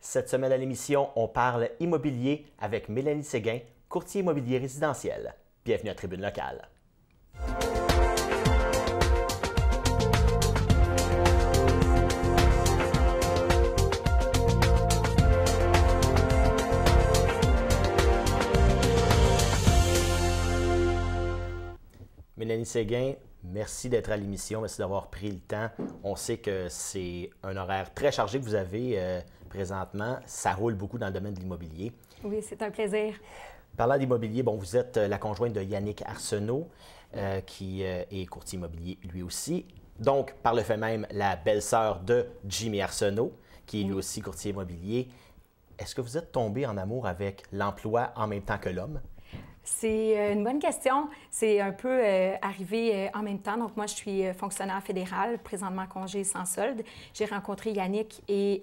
Cette semaine à l'émission, on parle immobilier avec Mélanie Séguin, courtier immobilier résidentiel. Bienvenue à Tribune Locale. Mélanie Séguin, merci d'être à l'émission, merci d'avoir pris le temps. On sait que c'est un horaire très chargé que vous avez présentement. Ça roule beaucoup dans le domaine de l'immobilier. Oui, c'est un plaisir. Parlant d'immobilier, bon, vous êtes la conjointe de Yannick Arsenault, qui est courtier immobilier lui aussi. Donc, par le fait même, la belle-sœur de Jimmy Arsenault, qui est lui aussi courtier immobilier. Est-ce que vous êtes tombé en amour avec l'emploi en même temps que l'homme? C'est une bonne question. C'est un peu arrivé en même temps. Donc, moi, je suis fonctionnaire fédéral, présentement congé sans solde. J'ai rencontré Yannick et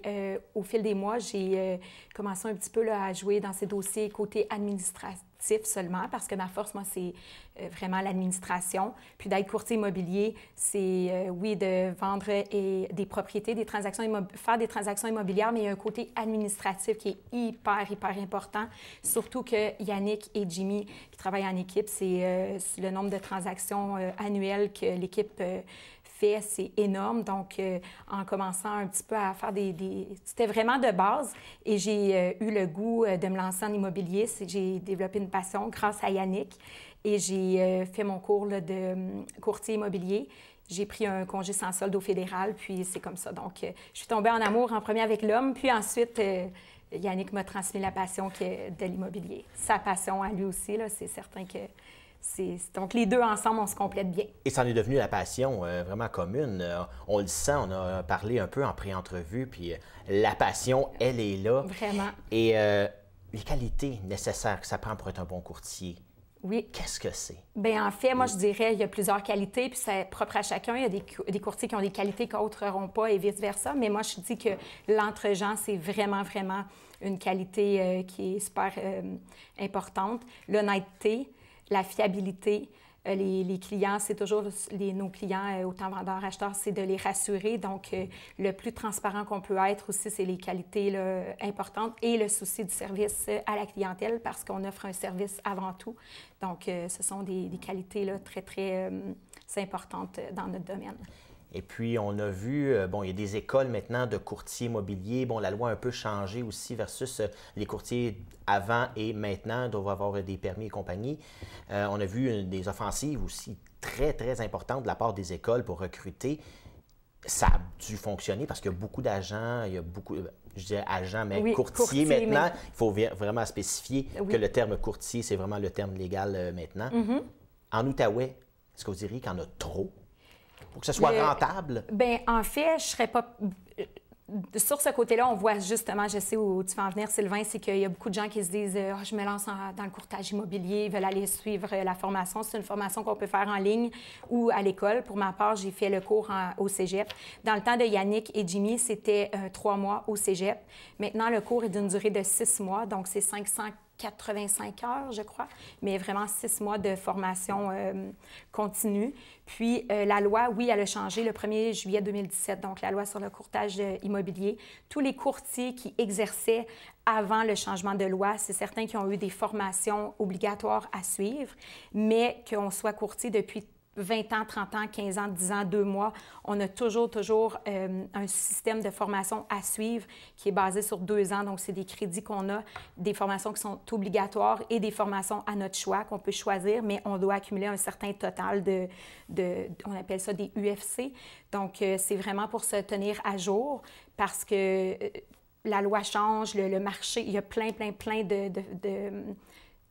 au fil des mois, j'ai commencé un petit peu là, à jouer dans ces dossiers côté administratif seulement, parce que ma force, moi, c'est vraiment l'administration. Puis d'être courtier immobilier, c'est, oui, de vendre des propriétés, des transactions faire des transactions immobilières, mais il y a un côté administratif qui est hyper important. Surtout que Yannick et Jimmy, qui travaillent en équipe, c'est le nombre de transactions annuelles que l'équipe fait, c'est énorme. Donc, en commençant un petit peu à faire c'était vraiment de base. Et j'ai eu le goût de me lancer en immobilier. J'ai développé une passion grâce à Yannick. Et j'ai fait mon cours là, de courtier immobilier. J'ai pris un congé sans solde au fédéral, puis c'est comme ça. Donc, je suis tombée en amour en premier avec l'homme, puis ensuite, Yannick m'a transmis la passion de l'immobilier. Sa passion à lui aussi, là, c'est certain que donc, les deux ensemble, on se complète bien. Et ça en est devenu la passion vraiment commune. On le sent, on a parlé un peu en pré-entrevue, puis la passion, elle est là. Vraiment. Et les qualités nécessaires que ça prend pour être un bon courtier, oui. Qu'est-ce que c'est? Bien, en fait, moi, je dirais il y a plusieurs qualités, puis c'est propre à chacun. Il y a des courtiers qui ont des qualités qu'autres n'auront pas et vice-versa. Mais moi, je dis que l'entre-gens, c'est vraiment une qualité qui est super importante. L'honnêteté, la fiabilité. Les clients, c'est toujours nos clients, autant vendeurs, acheteurs, c'est de les rassurer. Donc, le plus transparent qu'on peut être aussi, c'est les qualités là, importantes et le souci du service à la clientèle parce qu'on offre un service avant tout. Donc, ce sont des qualités là, très importantes dans notre domaine. Et puis, on a vu, bon, il y a des écoles maintenant de courtiers immobiliers. Bon, la loi a un peu changé aussi versus les courtiers avant et maintenant doivent avoir des permis et compagnie. On a vu des offensives aussi très importantes de la part des écoles pour recruter. Ça a dû fonctionner parce qu'il y a beaucoup d'agents, il y a beaucoup, je dirais agents, mais oui, courtiers maintenant. Il faut vraiment spécifier que le terme courtier, c'est vraiment le terme légal maintenant. En Outaouais, est-ce que vous diriez qu'il y en a trop? Pour que ce soit rentable? Bien, en fait, je ne serais pas... Sur ce côté-là, on voit justement, je sais où tu vas en venir, Sylvain, c'est qu'il y a beaucoup de gens qui se disent « je me lance dans le courtage immobilier, ils veulent aller suivre la formation. » C'est une formation qu'on peut faire en ligne ou à l'école. Pour ma part, j'ai fait le cours au cégep. Dans le temps de Yannick et Jimmy, c'était 3 mois au cégep. Maintenant, le cours est d'une durée de 6 mois, donc c'est 585 heures, je crois, mais vraiment 6 mois de formation continue. Puis, la loi, oui, elle a changé le 1er juillet 2017, donc la loi sur le courtage immobilier. Tous les courtiers qui exerçaient avant le changement de loi, c'est certains qui ont eu des formations obligatoires à suivre, mais qu'on soit courtier depuis 20 ans, 30 ans, 15 ans, 10 ans, 2 mois, on a toujours un système de formation à suivre qui est basé sur 2 ans. Donc, c'est des crédits qu'on a, des formations qui sont obligatoires et des formations à notre choix qu'on peut choisir, mais on doit accumuler un certain total on appelle ça des UFC. Donc, c'est vraiment pour se tenir à jour parce que la loi change, le marché, il y a plein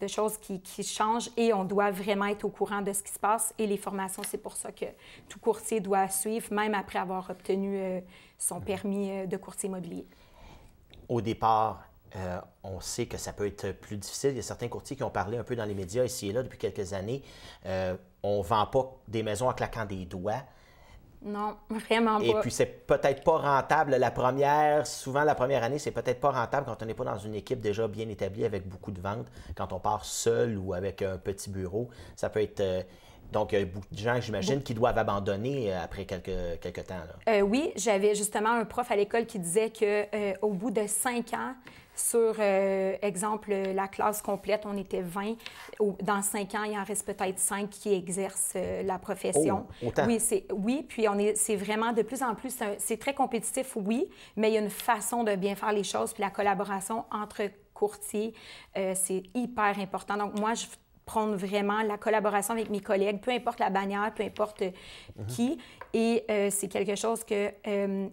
de choses qui changent et on doit vraiment être au courant de ce qui se passe. Et les formations, c'est pour ça que tout courtier doit suivre, même après avoir obtenu son permis de courtier immobilier. Au départ, on sait que ça peut être plus difficile. Il y a certains courtiers qui ont parlé un peu dans les médias ici et là depuis quelques années. On ne vend pas des maisons en claquant des doigts. Non, vraiment pas. Et puis, c'est peut-être pas rentable souvent la première année, c'est peut-être pas rentable quand on n'est pas dans une équipe déjà bien établie avec beaucoup de ventes. Quand on part seul ou avec un petit bureau, ça peut être Donc, il y a beaucoup de gens, j'imagine, qui doivent abandonner après quelques temps. Là. Oui, j'avais justement un prof à l'école qui disait qu'au bout de 5 ans, sur, exemple, la classe complète, on était 20. Dans 5 ans, il en reste peut-être 5 qui exercent la profession. Oh, autant. Oui, puis c'est vraiment de plus en plus, c'est très compétitif, oui, mais il y a une façon de bien faire les choses, puis la collaboration entre courtiers, c'est hyper important. Donc, moi, je prône vraiment la collaboration avec mes collègues, peu importe la bannière, peu importe qui. Et c'est quelque chose que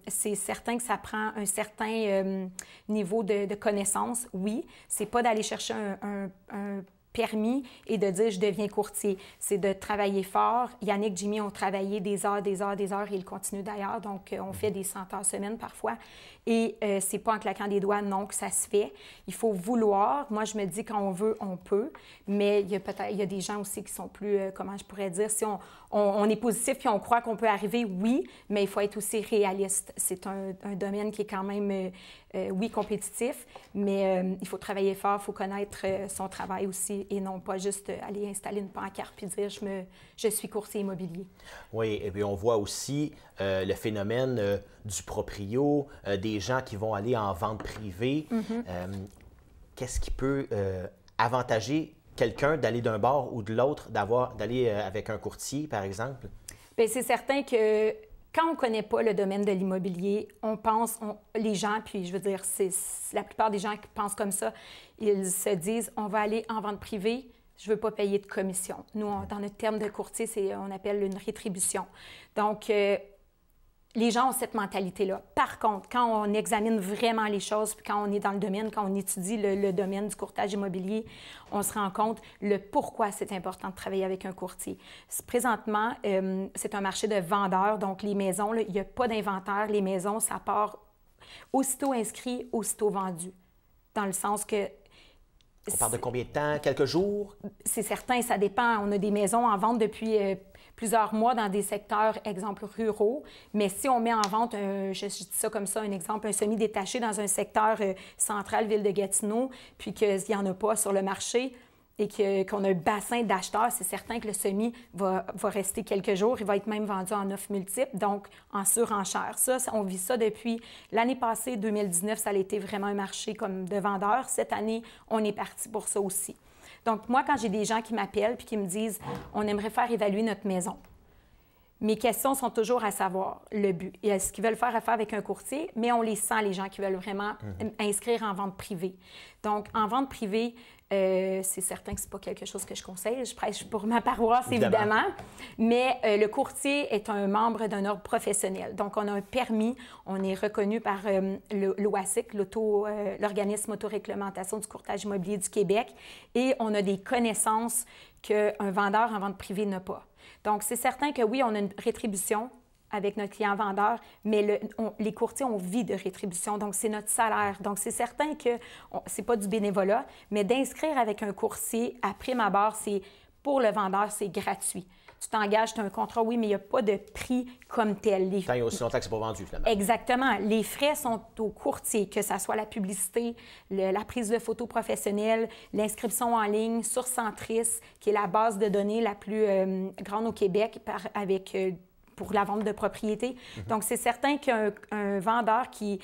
c'est certain que ça prend un certain niveau de connaissance, oui. C'est pas d'aller chercher un permis et de dire « je deviens courtier ». C'est de travailler fort. Yannick, Jimmy ont travaillé des heures et ils continuent d'ailleurs. Donc, on fait des 100 heures semaine parfois. Et c'est pas en claquant des doigts, non, que ça se fait. Il faut vouloir. Moi, je me dis quand on veut, on peut. Mais il y a des gens aussi qui sont plus, comment je pourrais dire, si on est positif puis on croit qu'on peut arriver, oui, mais il faut être aussi réaliste. C'est un domaine qui est quand même, oui, compétitif, mais il faut travailler fort, il faut connaître son travail aussi et non pas juste aller installer une pancarte puis dire je suis courtier immobilier. Oui, et puis on voit aussi le phénomène du proprio, des gens qui vont aller en vente privée. Qu'est-ce qui peut avantager quelqu'un d'aller d'un bord ou de l'autre, d'aller avec un courtier, par exemple? Bien, c'est certain que quand on ne connaît pas le domaine de l'immobilier, on pense, les gens, puis je veux dire, c'est la plupart des gens qui pensent comme ça, ils se disent, on va aller en vente privée, je ne veux pas payer de commission. Nous, dans notre terme de courtier, on appelle une rétribution. Donc, les gens ont cette mentalité-là. Par contre, quand on examine vraiment les choses, puis quand on est dans le domaine, quand on étudie le domaine du courtage immobilier, on se rend compte le pourquoi c'est important de travailler avec un courtier. Présentement, c'est un marché de vendeurs, donc les maisons, là, il n'y a pas d'inventaire. Les maisons, ça part aussitôt inscrit, aussitôt vendu. Dans le sens que... On parle de combien de temps? Quelques jours? C'est certain, ça dépend. On a des maisons en vente depuis plusieurs mois dans des secteurs, exemple, ruraux. Mais si on met en vente, je dis ça comme ça, un exemple, un semi-détaché dans un secteur central, ville de Gatineau, puis qu'il n'y en a pas sur le marché et qu'on a un bassin d'acheteurs, c'est certain que le semi va rester quelques jours. Il va être même vendu en offres multiples, donc en surenchère. Ça, on vit ça depuis l'année passée, 2019, ça a été vraiment un marché comme de vendeurs. Cette année, on est parti pour ça aussi. Donc, moi, quand j'ai des gens qui m'appellent et qui me disent « on aimerait faire évaluer notre maison », mes questions sont toujours à savoir le but. Est-ce qu'ils veulent faire affaire avec un courtier? Mais on les sent, les gens qui veulent vraiment inscrire en vente privée. Donc, en vente privée, c'est certain que ce n'est pas quelque chose que je conseille. Je prêche pour ma paroisse, évidemment. Mais le courtier est un membre d'un ordre professionnel. Donc, on a un permis. On est reconnu par l'OASIC, l'Organisme autoréglementation du courtage immobilier du Québec. Et on a des connaissances qu'un vendeur en vente privée n'a pas. Donc, c'est certain que oui, on a une rétribution avec notre client vendeur, mais les courtiers, on vit de rétribution, donc c'est notre salaire. Donc, c'est certain que ce n'est pas du bénévolat, mais d'inscrire avec un courtier à prime abord, pour le vendeur, c'est gratuit. Tu t'engages, tu as un contrat, oui, mais il n'y a pas de prix comme tel. Tant il y a aussi longtemps que ce n'est pas vendu, finalement. Exactement. Les frais sont au courtier, que ce soit la publicité, la prise de photos professionnelles, l'inscription en ligne sur Centris, qui est la base de données la plus grande au Québec pour la vente de propriété. Donc, c'est certain qu'un vendeur qui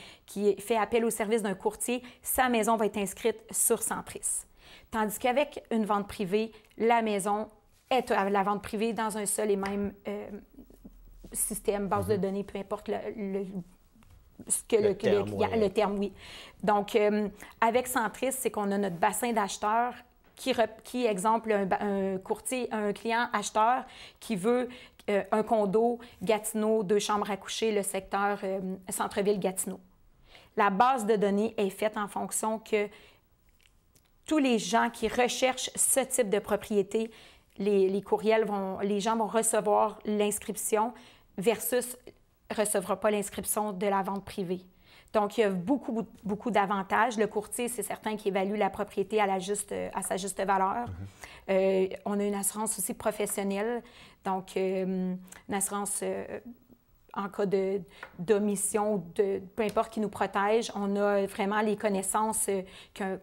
fait appel au service d'un courtier, sa maison va être inscrite sur Centris. Tandis qu'avec une vente privée, la maison est à la vente privée dans un seul et même système, base de données, peu importe le terme, oui. Donc, avec Centris, c'est qu'on a notre bassin d'acheteurs qui exemple, un courtier, un client acheteur qui veut un condo Gatineau, 2 chambres à coucher, le secteur centre-ville Gatineaux. La base de données est faite en fonction que tous les gens qui recherchent ce type de propriété, les courriels les gens vont recevoir l'inscription versus ne recevra pas l'inscription de la vente privée. Donc, il y a beaucoup, beaucoup d'avantages. Le courtier, c'est certain qu'il évalue la propriété à sa juste valeur. On a une assurance aussi professionnelle, donc une assurance en cas d'omission, peu importe qui nous protège. On a vraiment les connaissances,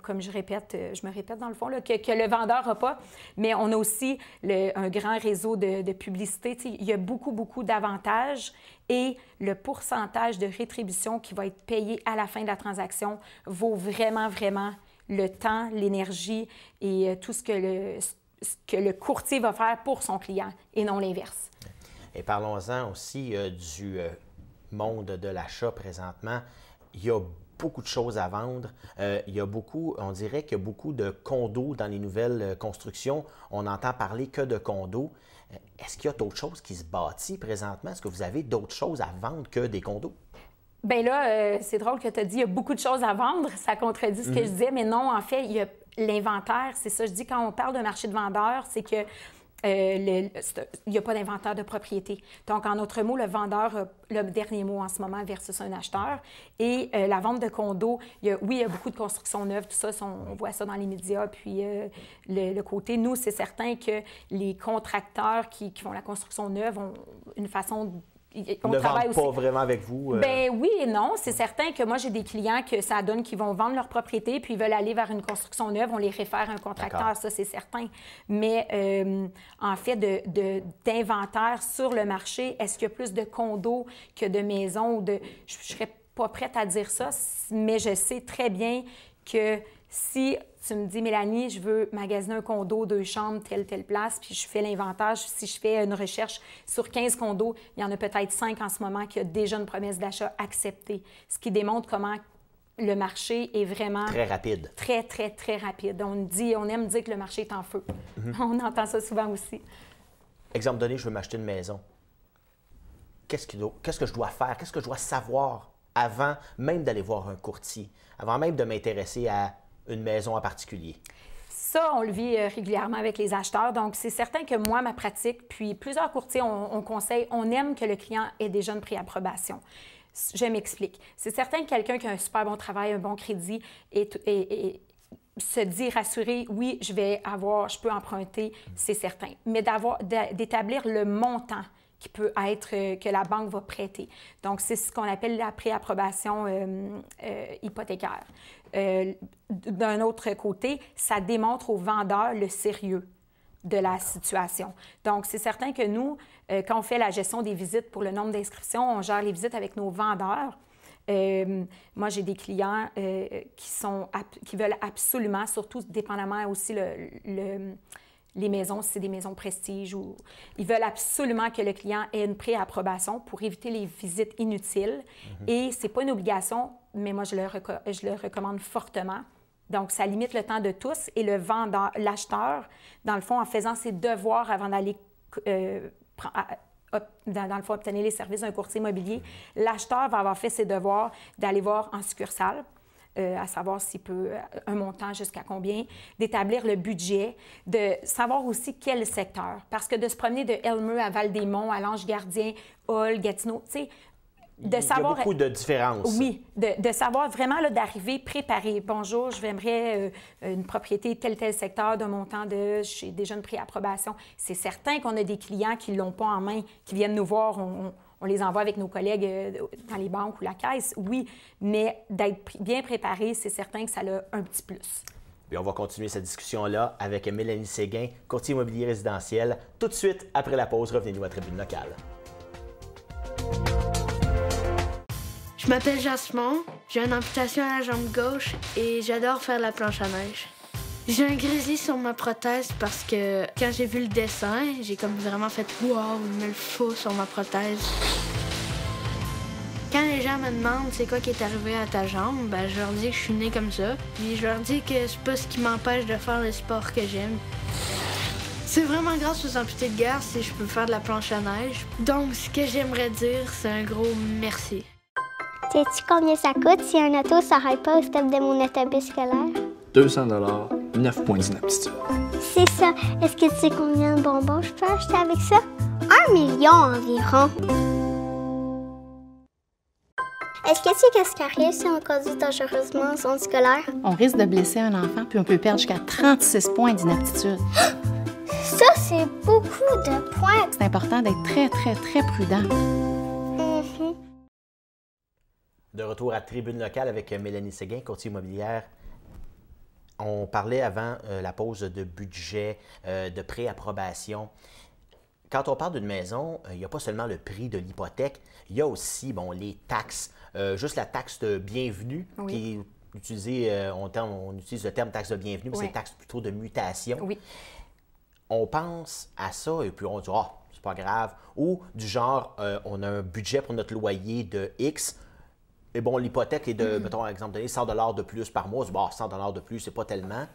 comme je me répète dans le fond, là, que le vendeur n'a pas, mais on a aussi un grand réseau de publicité. T'sais, il y a beaucoup, beaucoup d'avantages et le pourcentage de rétribution qui va être payé à la fin de la transaction vaut vraiment, vraiment le temps, l'énergie et tout ce que le courtier va faire pour son client et non l'inverse. Et parlons-en aussi du monde de l'achat présentement. Il y a beaucoup de choses à vendre. On dirait qu'il y a beaucoup de condos dans les nouvelles constructions. On n'entend parler que de condos. Est-ce qu'il y a d'autres choses qui se bâtissent présentement? Est-ce que vous avez d'autres choses à vendre que des condos? Bien là, c'est drôle que tu as dit il y a beaucoup de choses à vendre. Ça contredit ce que je disais, mais non, en fait, il y a l'inventaire. C'est ça, je dis quand on parle d'un marché de vendeurs, c'est que il n'y a pas d'inventaire de propriété. Donc, en d'autres mots, le vendeur a le dernier mot en ce moment versus un acheteur. Et la vente de condos, il y a beaucoup de constructions neuves, tout ça, on voit ça dans les médias. Puis le côté, nous, c'est certain que les contracteurs qui font la construction neuve ont une façon on ne vendent pas vraiment avec vous? Bien oui et non. C'est certain que moi, j'ai des clients que ça donne qu'ils vont vendre leur propriété puis ils veulent aller vers une construction neuve. On les réfère à un contracteur, ça, c'est certain. Mais en fait, d'inventaire sur le marché, est-ce qu'il y a plus de condos que de maisons? Je ne serais pas prête à dire ça, mais je sais très bien que si tu me dis, Mélanie, je veux magasiner un condo, 2 chambres, telle place, puis je fais l'inventaire, si je fais une recherche sur 15 condos, il y en a peut-être 5 en ce moment qui ont déjà une promesse d'achat acceptée, ce qui démontre comment le marché est vraiment... Très rapide. Très, très, très rapide. On aime dire que le marché est en feu. On entend ça souvent aussi. Exemple donné, je veux m'acheter une maison. Qu'est-ce que je dois faire? Qu'est-ce que je dois savoir avant même d'aller voir un courtier, avant même de m'intéresser à une maison en particulier? Ça, on le vit régulièrement avec les acheteurs. Donc, c'est certain que moi, ma pratique, puis plusieurs courtiers, on conseille, on aime que le client ait déjà une préapprobation. Je m'explique. C'est certain que quelqu'un qui a un super bon travail, un bon crédit et se dit rassuré, oui, je peux emprunter, c'est certain. Mais d'établir le montant qui peut être que la banque va prêter. Donc, c'est ce qu'on appelle la préapprobation hypothécaire. D'un autre côté, ça démontre au vendeur le sérieux de la situation. Donc, c'est certain que nous, quand on fait la gestion des visites pour le nombre d'inscriptions, on gère les visites avec nos vendeurs. Moi, j'ai des clients qui veulent absolument, surtout dépendamment aussi les maisons, si c'est des maisons prestige, ou ils veulent absolument que le client ait une préapprobation pour éviter les visites inutiles. Et ce n'est pas une obligation, mais moi, je le recommande fortement. Donc, ça limite le temps de tous et le vendeur, l'acheteur, dans le fond, en faisant ses devoirs avant d'aller dans le fond, obtenir les services d'un courtier immobilier, l'acheteur va avoir fait ses devoirs d'aller voir en succursale, à savoir s'il peut, un montant jusqu'à combien, d'établir le budget, de savoir aussi quel secteur. Parce que de se promener de Elmeux à Val-des-Monts, à l'Ange-Gardien, Hall, Gatineau, tu sais, il y a beaucoup de différences. Oui, de savoir vraiment d'arriver préparé. Bonjour, j'aimerais une propriété tel secteur d'un montant j'ai déjà une préapprobation. C'est certain qu'on a des clients qui ne l'ont pas en main, qui viennent nous voir, on les envoie avec nos collègues dans les banques ou la caisse, oui, mais d'être bien préparé, c'est certain que ça a un petit plus. Puis on va continuer cette discussion-là avec Mélanie Séguin, courtier immobilier résidentiel. Tout de suite, après la pause, revenez-nous à Tribune Locale. Je m'appelle Jasmine, j'ai une amputation à la jambe gauche et j'adore faire la planche à neige. J'ai un grizzly sur ma prothèse parce que quand j'ai vu le dessin, j'ai comme vraiment fait « Wow, il me le faut sur ma prothèse ». Quand les gens me demandent c'est quoi qui est arrivé à ta jambe, ben, je leur dis que je suis née comme ça. Puis je leur dis que c'est pas ce qui m'empêche de faire le sport que j'aime. C'est vraiment grâce aux amputés de guerre si je peux faire de la planche à neige. Donc, ce que j'aimerais dire, c'est un gros merci. Sais-tu combien ça coûte si un auto s'arrête pas au stop de mon autobus scolaire? 200 $, 9 points d'inaptitude. C'est ça. Est-ce que tu sais combien de bonbons je peux acheter avec ça? 1 million environ. Est-ce que tu sais qu'est-ce qui arrive si on conduit dangereusement en zone scolaire? On risque de blesser un enfant, puis on peut perdre jusqu'à 36 points d'inaptitude. Ça, c'est beaucoup de points. C'est important d'être très, très, très prudent. De retour à Tribune locale avec Mélanie Séguin, courtier immobilière. On parlait avant la pause de budget, de préapprobation. Quand on parle d'une maison, il n'y a pas seulement le prix de l'hypothèque, il y a aussi les taxes. Juste la taxe de bienvenue, qui est utilisée, on utilise le terme taxe de bienvenue, mais c'est taxe plutôt de mutation. Oui. On pense à ça et puis on dit « Ah, c'est pas grave ». Ou du genre, on a un budget pour notre loyer de X, et bon, l'hypothèque est de, mettons, exemple donné, 100 $ de plus par mois. Bon, 100 $ de plus, c'est pas tellement.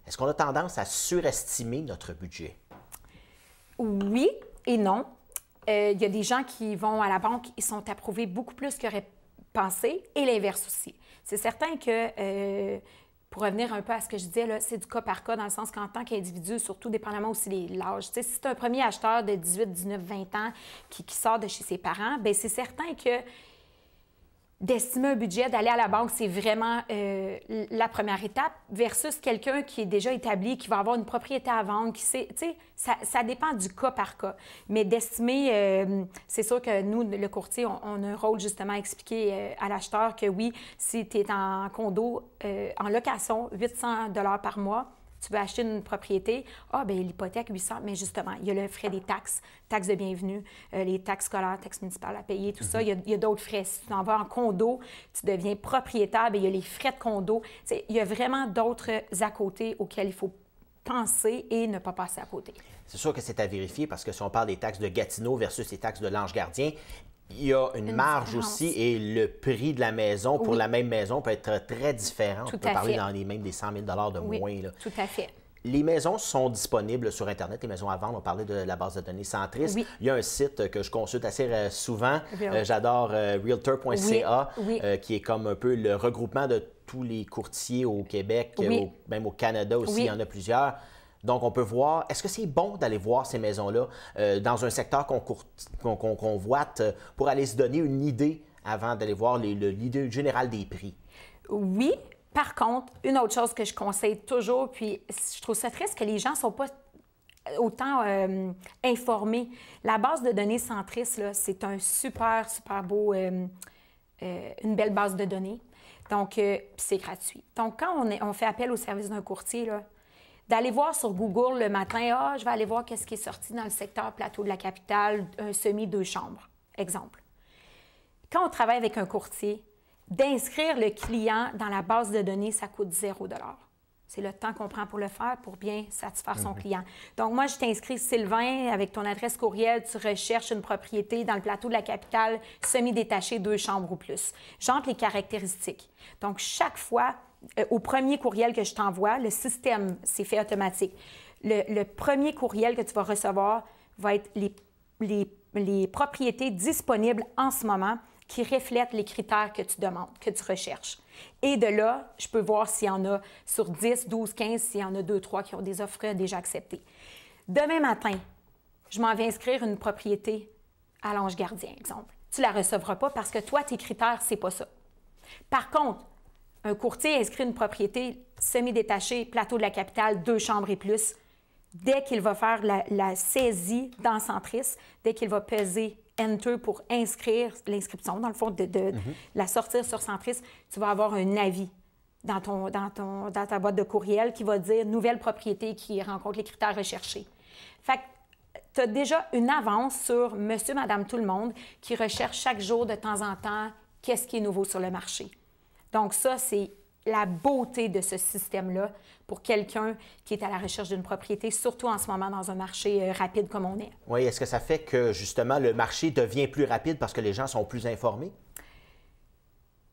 Est-ce qu'on a tendance à surestimer notre budget? Oui et non. Il y a des gens qui vont à la banque, ils sont approuvés beaucoup plus qu'ils auraient pensé, et l'inverse aussi. C'est certain que, pour revenir un peu à ce que je disais, c'est du cas par cas, dans le sens qu'en tant qu'individu, surtout dépendamment aussi de l'âge. Si c'est un premier acheteur de 18, 19, 20 ans qui sort de chez ses parents, bien, c'est certain que d'estimer un budget, d'aller à la banque, c'est vraiment la première étape, versus quelqu'un qui est déjà établi, qui va avoir une propriété à vendre, qui sait, tu sais, ça dépend du cas par cas. Mais d'estimer, c'est sûr que nous, le courtier, on a un rôle justement à expliquer à l'acheteur que oui, si tu es en condo, en location, 800 $ par mois, tu veux acheter une propriété, bien, l'hypothèque, 800, mais justement, il y a le frais des taxes, taxes de bienvenue, les taxes scolaires, taxes municipales à payer, tout ça. Il y a d'autres frais. Si tu t'en vas en condo, tu deviens propriétaire, bien, il y a les frais de condo. Il y a vraiment d'autres à côté auxquels il faut penser et ne pas passer à côté. C'est sûr que c'est à vérifier parce que si on parle des taxes de Gatineau versus les taxes de l'Ange Gardien, il y a une marge différence aussi et le prix de la maison pour la même maison peut être très différent. Tout on peut à parler fait. dans même des 100 000 $ de moins. Là. Tout à fait. Les maisons sont disponibles sur Internet, les maisons à vendre. On parlait de la base de données Centris. Oui. Il y a un site que je consulte assez souvent. Real. J'adore realtor.ca, Oui. qui est comme un peu le regroupement de tous les courtiers au Québec, Oui. même au Canada aussi, Oui. il y en a plusieurs. Donc, on peut voir, est-ce que c'est bon d'aller voir ces maisons-là dans un secteur qu'on convoite pour aller se donner une idée avant d'aller voir l'idée générale des prix? Oui. Par contre, une autre chose que je conseille toujours, puis je trouve ça triste que les gens ne sont pas autant informés. La base de données Centris, là, c'est un super, super beau, une belle base de données. Donc, c'est gratuit. Donc, quand on fait appel au service d'un courtier, là, d'aller voir sur Google le matin, je vais aller voir qu'est-ce qui est sorti dans le secteur plateau de la capitale, un semi 2 chambres, exemple. Quand on travaille avec un courtier, d'inscrire le client dans la base de données, ça coûte 0 $. C'est le temps qu'on prend pour le faire pour bien satisfaire son client. Donc, moi, je t'inscris Sylvain avec ton adresse courriel. Tu recherches une propriété dans le plateau de la capitale, semi-détaché, 2 chambres ou plus. J'entre les caractéristiques. Donc, chaque fois, au premier courriel que je t'envoie, le système, c'est fait automatique. Le premier courriel que tu vas recevoir va être les propriétés disponibles en ce moment qui reflètent les critères que tu demandes, que tu recherches. Et de là, je peux voir s'il y en a sur 10, 12, 15, s'il y en a 2, 3 qui ont des offres déjà acceptées. Demain matin, je m'en vais inscrire une propriété à l'Ange Gardien, exemple. Tu ne la recevras pas parce que toi, tes critères, c'est pas ça. Par contre, un courtier inscrit une propriété semi-détachée, plateau de la capitale, 2 chambres et plus. Dès qu'il va faire la saisie dans Centris, dès qu'il va peser Enter pour inscrire l'inscription, dans le fond, de la sortir sur Centris, tu vas avoir un avis dans ta boîte de courriel qui va dire « Nouvelle propriété qui rencontre les critères recherchés ». Fait que tu as déjà une avance sur monsieur, madame, tout le monde qui recherche chaque jour de temps en temps qu'est-ce qui est nouveau sur le marché. Donc ça, c'est la beauté de ce système-là pour quelqu'un qui est à la recherche d'une propriété, surtout en ce moment dans un marché rapide comme on est. Oui, est-ce que ça fait que, justement, le marché devient plus rapide parce que les gens sont plus informés?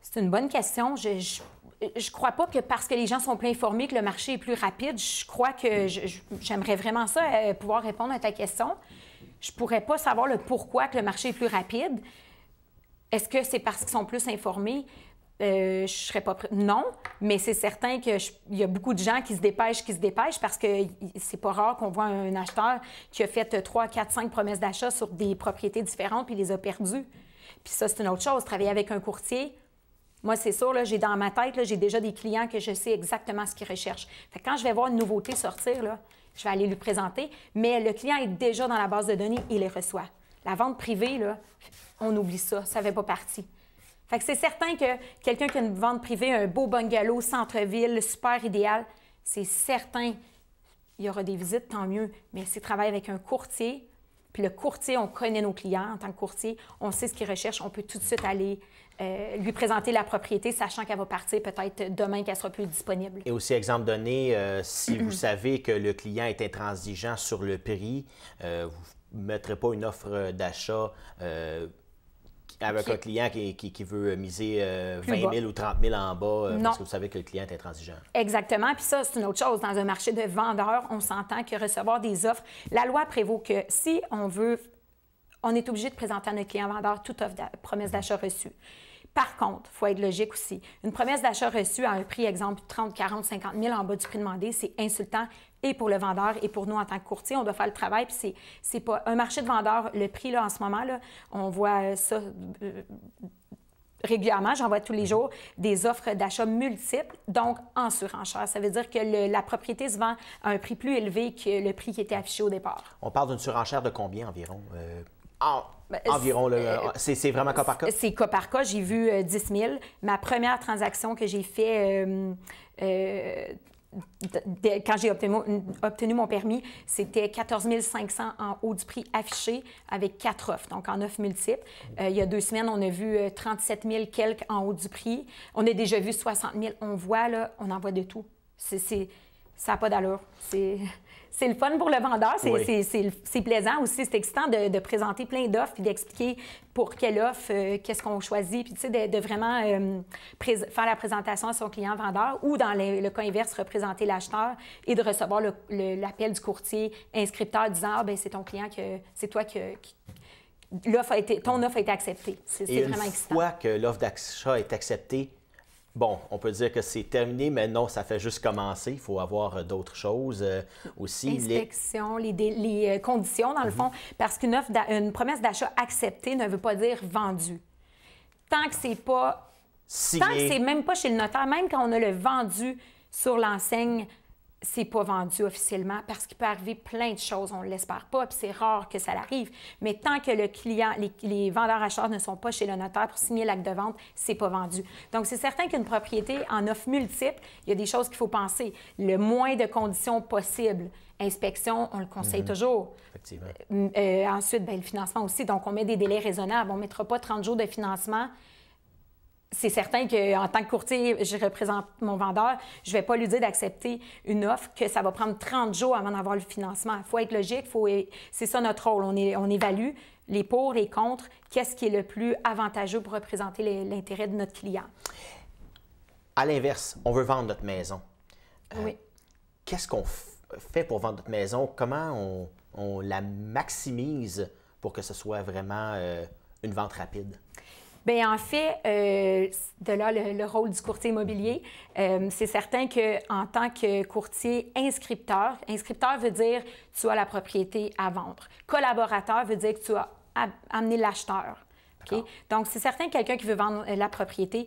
C'est une bonne question. Je crois pas que parce que les gens sont plus informés que le marché est plus rapide. Je crois que j'aimerais vraiment ça, pouvoir répondre à ta question. Je pourrais pas savoir le pourquoi que le marché est plus rapide. Est-ce que c'est parce qu'ils sont plus informés? Je serais pas non, mais c'est certain qu'il y a beaucoup de gens qui se dépêchent parce que c'est pas rare qu'on voit un acheteur qui a fait 3, 4, 5 promesses d'achat sur des propriétés différentes puis les a perdues. Puis ça, c'est une autre chose. Travailler avec un courtier, moi, c'est sûr, là, j'ai dans ma tête, là, j'ai déjà des clients que je sais exactement ce qu'ils recherchent. Fait que quand je vais voir une nouveauté sortir, là, je vais aller lui présenter, mais le client est déjà dans la base de données, il les reçoit. La vente privée, là, on oublie ça, ça ne fait pas partie. Fait que c'est certain que quelqu'un qui a une vente privée, un beau bungalow, centre-ville, super idéal, c'est certain, il y aura des visites, tant mieux, mais c'est travailler avec un courtier. Puis le courtier, on connaît nos clients en tant que courtier, on sait ce qu'ils recherchent, on peut tout de suite aller lui présenter la propriété, sachant qu'elle va partir peut-être demain, qu'elle sera plus disponible. Et aussi, exemple donné, si vous savez que le client est intransigeant sur le prix, vous ne mettrez pas une offre d'achat avec un client qui veut miser 20 000 ou 30 000 en bas parce que vous savez que le client est intransigeant. Exactement. Puis ça, c'est une autre chose. Dans un marché de vendeurs, on s'entend que recevoir des offres, la loi prévaut que si on veut, on est obligé de présenter à notre client vendeur toute offre promesse d'achat reçue. Par contre, il faut être logique aussi. Une promesse d'achat reçue à un prix, exemple, 30, 40, 50 000 en bas du prix demandé, c'est insultant et pour le vendeur et pour nous en tant que courtier. On doit faire le travail. Puis c'est pas un marché de vendeurs, le prix, là, en ce moment, là, on voit ça régulièrement. J'en vois tous les jours des offres d'achat multiples, donc en surenchère. Ça veut dire que la propriété se vend à un prix plus élevé que le prix qui était affiché au départ. On parle d'une surenchère de combien environ? Environ, c'est vraiment cas par cas? C'est cas par cas. J'ai vu 10 000. Ma première transaction que j'ai faite quand j'ai obtenu mon permis, c'était 14 500 en haut du prix affiché avec 4 offres, donc en offres multiples. Il y a 2 semaines, on a vu 37 000 quelques en haut du prix. On a déjà vu 60 000. On voit, là, on en voit de tout. Ça n'a pas d'allure. C'est le fun pour le vendeur, c'est plaisant aussi, c'est excitant de présenter plein d'offres puis d'expliquer pour quelle offre, qu'est-ce qu'on choisit, puis tu sais, de vraiment faire la présentation à son client vendeur ou dans le cas inverse, représenter l'acheteur et de recevoir l'appel du courtier inscripteur disant « Ah, bien, c'est ton client, c'est toi ton offre a été acceptée. » C'est vraiment excitant. Une fois que l'offre d'achat est acceptée, bon, on peut dire que c'est terminé, mais non, ça fait juste commencer. Il faut avoir d'autres choses aussi. Inspection, les conditions, dans le fond, parce qu'une promesse d'achat acceptée ne veut pas dire vendue. Tant que c'est pas... Signé. Tant que c'est même pas chez le notaire, même quand on a le vendu sur l'enseigne, c'est pas vendu officiellement parce qu'il peut arriver plein de choses, on ne l'espère pas, puis c'est rare que ça arrive. Mais tant que le client, les vendeurs-acheteurs ne sont pas chez le notaire pour signer l'acte de vente, c'est pas vendu. Donc, c'est certain qu'une propriété en offre multiple, il y a des choses qu'il faut penser. Le moins de conditions possible. Inspection, on le conseille toujours. Effectivement. Ensuite, bien, le financement aussi. Donc, on met des délais raisonnables. On ne mettra pas 30 jours de financement. C'est certain qu'en tant que courtier, je représente mon vendeur, je ne vais pas lui dire d'accepter une offre que ça va prendre 30 jours avant d'avoir le financement. Il faut être logique, c'est ça notre rôle. On évalue les pour, les contre, qu'est-ce qui est le plus avantageux pour représenter l'intérêt de notre client. À l'inverse, on veut vendre notre maison. Oui. Qu'est-ce qu'on fait pour vendre notre maison? Comment on la maximise pour que ce soit vraiment une vente rapide? Bien, en fait, de là le rôle du courtier immobilier, c'est certain qu'en tant que courtier inscripteur veut dire que tu as la propriété à vendre. Collaborateur veut dire que tu as amené l'acheteur. Okay? Donc, c'est certain que quelqu'un qui veut vendre la propriété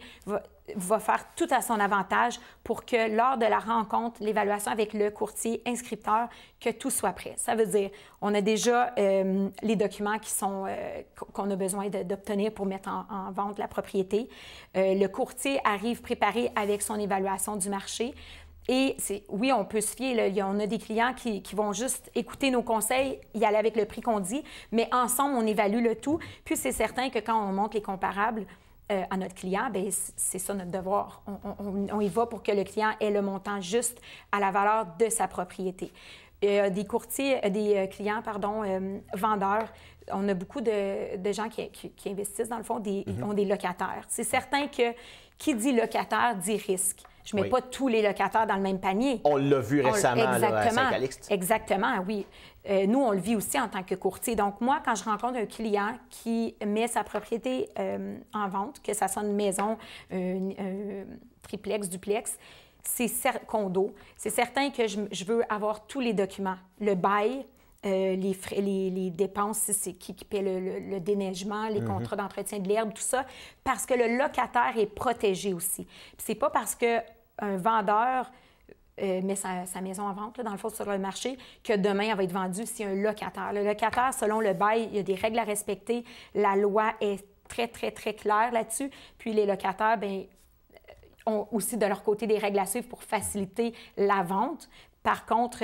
va faire tout à son avantage pour que lors de la rencontre, l'évaluation avec le courtier inscripteur, que tout soit prêt. Ça veut dire, on a déjà les documents qu'on a besoin d'obtenir pour mettre en vente la propriété. Le courtier arrive préparé avec son évaluation du marché. Et oui, on peut se fier. Là, on a des clients qui vont juste écouter nos conseils, y aller avec le prix qu'on dit, mais ensemble, on évalue le tout. Puis c'est certain que quand on montre les comparables à notre client, bien, c'est ça notre devoir. On y va pour que le client ait le montant juste à la valeur de sa propriété. Des clients, vendeurs, on a beaucoup de gens qui investissent, dans le fond, ont des locataires. C'est certain que qui dit locataire dit risque. Je ne mets pas tous les locataires dans le même panier. On l'a vu récemment là, à Saint-Calixte. Exactement, oui. Nous, on le vit aussi en tant que courtier. Donc, moi, quand je rencontre un client qui met sa propriété en vente, que ça soit une maison, un triplex, duplex, condo, c'est certain que je veux avoir tous les documents. Le bail, les dépenses, c'est qui paie le déneigement, les contrats d'entretien de l'herbe, tout ça, parce que le locataire est protégé aussi. C'est pas parce qu'un vendeur met sa maison en vente, là, dans le fond, sur le marché, que demain, elle va être vendue si un locataire. Le locataire, selon le bail, il y a des règles à respecter. La loi est très, très, très clair là-dessus. Puis les locataires, bien, ont aussi de leur côté des règles à suivre pour faciliter la vente. Par contre,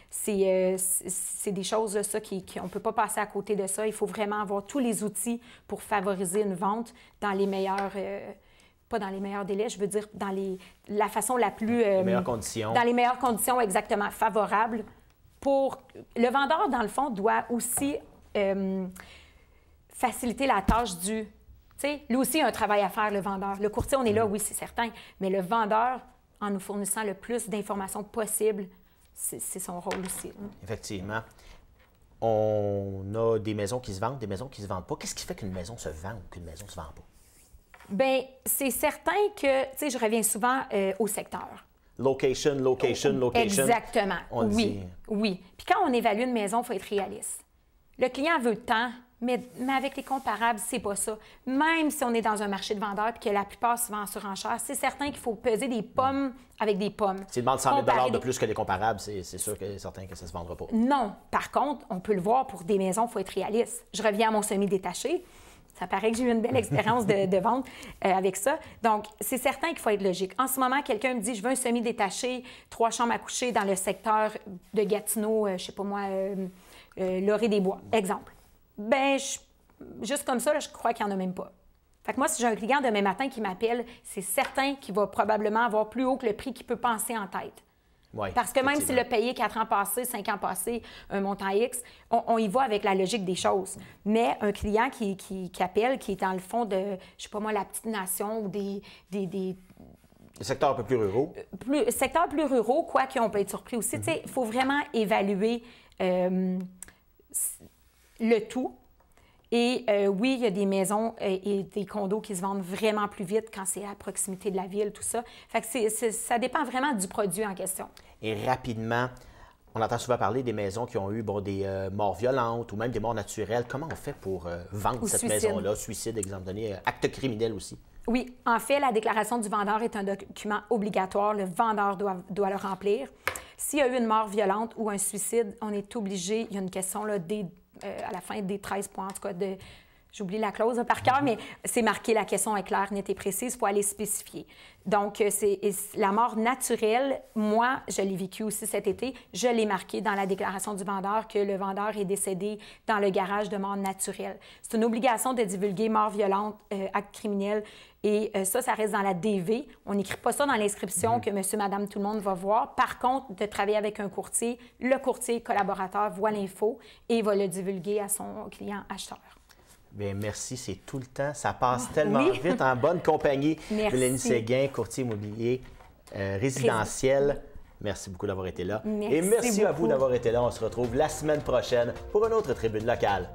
c'est des choses, là, ça, on ne peut pas passer à côté de ça. Il faut vraiment avoir tous les outils pour favoriser une vente dans les meilleurs... pas dans les meilleurs délais, je veux dire dans la façon la plus... les meilleures conditions. Dans les meilleures conditions, exactement, favorables. Pour... Le vendeur, dans le fond, doit aussi faciliter la tâche du... Tu sais, lui aussi a un travail à faire, le vendeur. Le courtier, on est là, oui, c'est certain, mais le vendeur, en nous fournissant le plus d'informations possible, c'est son rôle aussi. Effectivement. On a des maisons qui se vendent, des maisons qui ne se vendent pas. Qu'est-ce qui fait qu'une maison se vend ou qu'une maison ne se vend pas? Bien, c'est certain que, tu sais, je reviens souvent au secteur. Location, location, location. Exactement. On oui, dit... oui. Puis quand on évalue une maison, il faut être réaliste. Le client veut tant, mais avec les comparables, c'est pas ça. Même si on est dans un marché de vendeurs et que la plupart se vendent en surenchère, c'est certain qu'il faut peser des pommes avec des pommes. S'il demande 100 000 de plus que les comparables, c'est sûr que c'est certain que ça ne se vendra pas. Non. Par contre, on peut le voir pour des maisons, il faut être réaliste. Je reviens à mon semi-détaché. Ça paraît que j'ai eu une belle expérience de vente avec ça. Donc, c'est certain qu'il faut être logique. En ce moment, quelqu'un me dit, je veux un semi-détaché, 3 chambres à coucher dans le secteur de Gatineau, je ne sais pas moi, Laurier-des-Bois, exemple. Bien, juste comme ça, là, je crois qu'il n'y en a même pas. Fait que moi, si j'ai un client demain matin qui m'appelle, c'est certain qu'il va probablement avoir plus haut que le prix qu'il peut penser en tête. Oui, parce que même s'il a payé 4 ans passés, 5 ans passés, un montant X, on y va avec la logique des choses. Mais un client qui appelle, qui est dans le fond de, je sais pas moi, la petite nation ou des secteurs un peu plus ruraux. Secteurs plus ruraux, quoi qu'on peut être surpris aussi. Tu sais, il faut vraiment évaluer le tout. Et oui, il y a des maisons et des condos qui se vendent vraiment plus vite quand c'est à proximité de la ville, tout ça. Fait que ça dépend vraiment du produit en question. Et rapidement, on entend souvent parler des maisons qui ont eu des morts violentes ou même des morts naturelles. Comment on fait pour vendre cette maison-là? Suicide, exemple donné, acte criminel aussi. Oui, en fait, la déclaration du vendeur est un document obligatoire. Le vendeur doit le remplir. S'il y a eu une mort violente ou un suicide, on est obligé, il y a une question là, à la fin des 13 points, en tout cas, j'oublie la clause par cœur, mais c'est marqué, la question est claire, nette et précise, il faut aller spécifier. Donc, c'est la mort naturelle, moi, je l'ai vécu aussi cet été, je l'ai marqué dans la déclaration du vendeur que le vendeur est décédé dans le garage de mort naturelle. C'est une obligation de divulguer mort violente, acte criminel, et ça reste dans la DV. On n'écrit pas ça dans l'inscription que monsieur, madame, tout le monde va voir. Par contre, de travailler avec un courtier, le courtier collaborateur voit l'info et va le divulguer à son client acheteur. Bien, merci, c'est tout le temps. Ça passe tellement vite en bonne compagnie. Mélanie Séguin, courtier immobilier résidentiel. Merci beaucoup d'avoir été là. Merci Et merci beaucoup à vous d'avoir été là. On se retrouve la semaine prochaine pour une autre tribune locale.